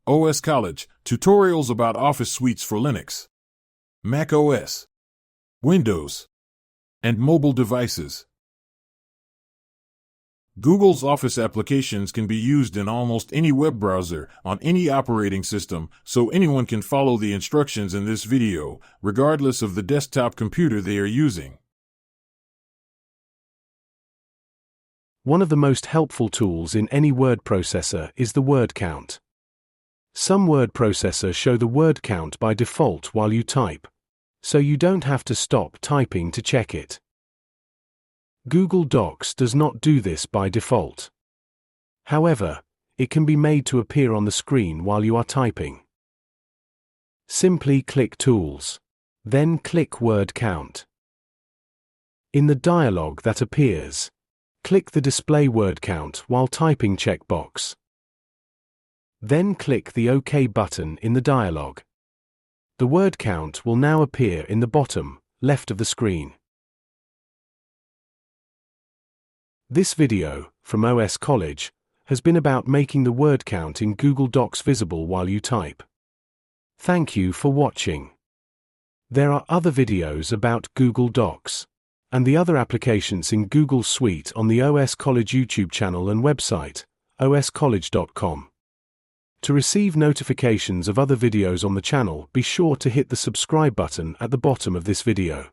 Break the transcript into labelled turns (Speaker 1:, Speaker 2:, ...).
Speaker 1: OS College, tutorials about Office suites for Linux, Mac OS, Windows, and mobile devices. Google's Office applications can be used in almost any web browser, on any operating system, so anyone can follow the instructions in this video, regardless of the desktop computer they are using.
Speaker 2: One of the most helpful tools in any word processor is the word count. Some word processors show the word count by default while you type, so you don't have to stop typing to check it. Google Docs does not do this by default. However, it can be made to appear on the screen while you are typing. Simply click Tools. Then click Word Count. In the dialog that appears, click the Display Word Count while typing checkbox. Then click the OK button in the dialog. The word count will now appear in the bottom left of the screen. This video, from OS College, has been about making the word count in Google Docs visible while you type. Thank you for watching. There are other videos about Google Docs and the other applications in Google Suite on the OS College YouTube channel and website, oscollege.com. To receive notifications of other videos on the channel, be sure to hit the subscribe button at the bottom of this video.